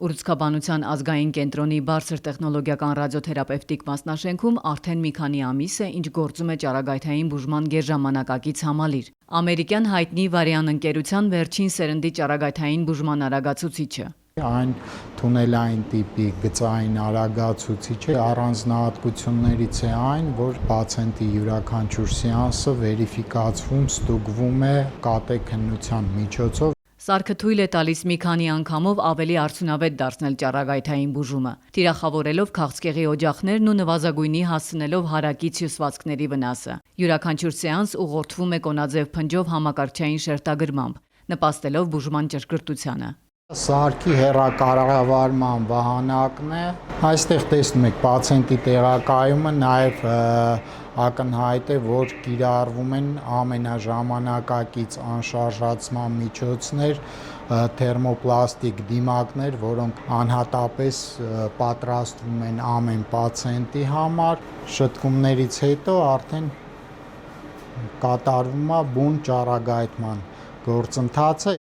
Ուռուցքաբանության ազգային կենտրոնի բարձր տեխնոլոգիական ռադիոթերապևտիկ մասնաշենքում արդեն մի քանի ամիս է, ինչ գործում է ճառագայթային բուժման գերժամանակակից համալիր։ Ամերիկյան հայտնի Varian ընկերության վերջին սերնդի ճառագայթային բուժման արագացուցիչը։ Այն թունելային տիպի գծային արագացուցիչ է, առանձնահատկություններից է այն, որ պացիենտի յուրաքանչյուր սեանսը վերիֆիկացվում, ստուգվում է կատե քննության միջոցով։ Սարքը թույլ է տալիս մի քանի անգամով ավելի արդյունավետ դարձնել ճառագայթային բուժումը, թիրախավորելով քաղցկեղի օջախներն ու նվազագույնի հասցնելով հարակից հյուսվածքների վնասը։ Յուրաքանչյուր սեանս ուղղորդվում է կոնաձև փնջով համակարգչային շերտագրմամբ, նպաստելով բուժման ճշգրտությանը։ Սարքի հեռակառավարման վահանակն է։ Այստեղ տեսնում եք պացիենտի տեղակայումը, նաև ակնհայտ է, որ կիրառվում են ամենաժամանակակից անշարժացման միջոցներ, թերմոպլաստիկ դիմակներ, որոնք անհատապես պատրաստվում են ամեն պացիենտի համար։ Շտկումներից հետո արդեն կատարվում է բուն ճառագայթման գործընթացը։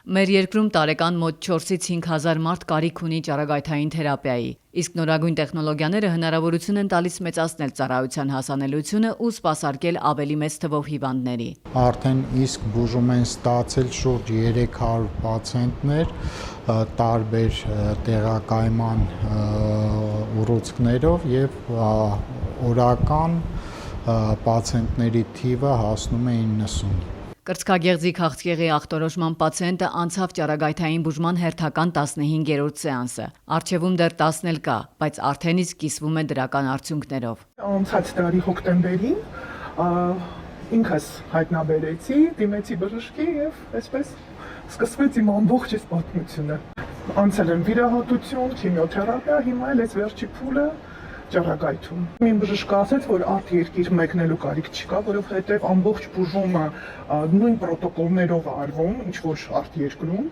Մեր երկրում տարեկան մոտ 4-ից 5 հազար մարդ կարիք ունի ճառագայթային թերապիայի, իսկ նորագույն տեխնոլոգիաները հնարավորություն են տալիս մեծացնել ծառայության հասանելիությունը ու սպասարկել ավելի մեծ թվով հիվանդների։ Արդեն իսկ բուժում են ստացել շուրջ 300 պացիենտներ տարբեր տեղակայման ուռուցքներով եւ օրական պացիենտների թիվը հասնում է 90-ի։ Կրծքագեղձի քաղցկեղի ախտորոշման պացիենտը անցավ ճառագայթային բուժման հերթական 15-րդ սեանսը։ Առջևում դեռ 10 էլ կա, բայց արդեն իսկ կիսվում է դրական արդյունքներով։ Անցած տարի հոկտեմբերին ինքս հայտնաբերեցի, դիմեցի բժշկի եւ այսպես սկսվեց իմ ամբողջ այս պատմությունը։ Անցել եմ վիրահատություն, քիմիոթերապիա, հիմա էլ այս վերջի փուլը ճառագայթում։ Իմ բժիշկը ասաց, որ արտերկիր մեկնելու կարիք չկա, որովհետև ամբողջ բուժումը նույն պրոտոկոլներով արվում, ինչ որ արտերկրում,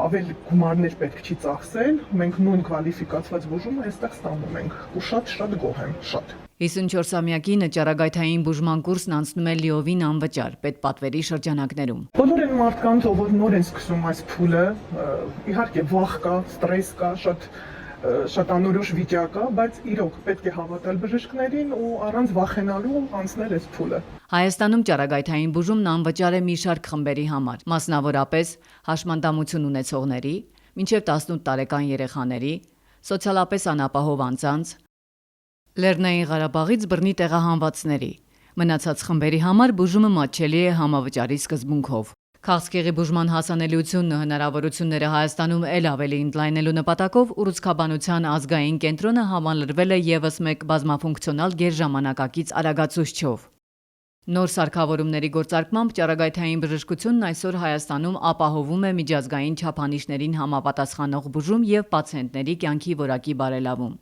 ավելի գումարներ պետք չի ծախսել, մենք նույն կվալիֆիկացված բուժումը այստեղ ստանում ենք, ու շատ գոհ եմ, շատ։ 54-ամյակինը ճառագայթային բուժման կուրսն անցնում է լիովին անվճար պետպատվերի շրջանակներում։ Բոլոր այն մարդկանց, ով նոր են սկսում այս փուլը, իհարկե վախ կա, ստրես կա, շատ անորոշ վիճակ է, բայց իրոք պետք է հավատալ բժիշկներին ու առանց վախենալու անցնել այս փուլը։ Հայաստանում ճառագայթային բուժումն անվճար է մի շարք խմբերի համար, մասնավորապես հաշմանդամություն ունեցողների, մինչև 18 տարեկան երեխաների, սոցիալապես անապահով անձանց, Լեռնային Ղարաբաղից բռնի տեղահանվածների։ Մնացած խմբերի համար բուժումը մատչելի է համավճարի սկզբունքով։ Քաղցկեղի բուժման հասանելիությունն ու հնարավորությունները Հայաստանում էլ ավելի ընդլայնելու նպատակով Ուռուցքաբանության ազգային կենտրոնը համալրվել է ևս մեկ բազմաֆունկցիոնալ գերժամանակակից արագացուցչով։ Նոր սարքավորումների գործարկմամբ ճառագայթային բժշկությունն այսօր Հայաստանում ապահովում է միջազգային չափանիշներին համապատասխանող բուժում եւ պացիենտների կյանքի որակի բարելավում։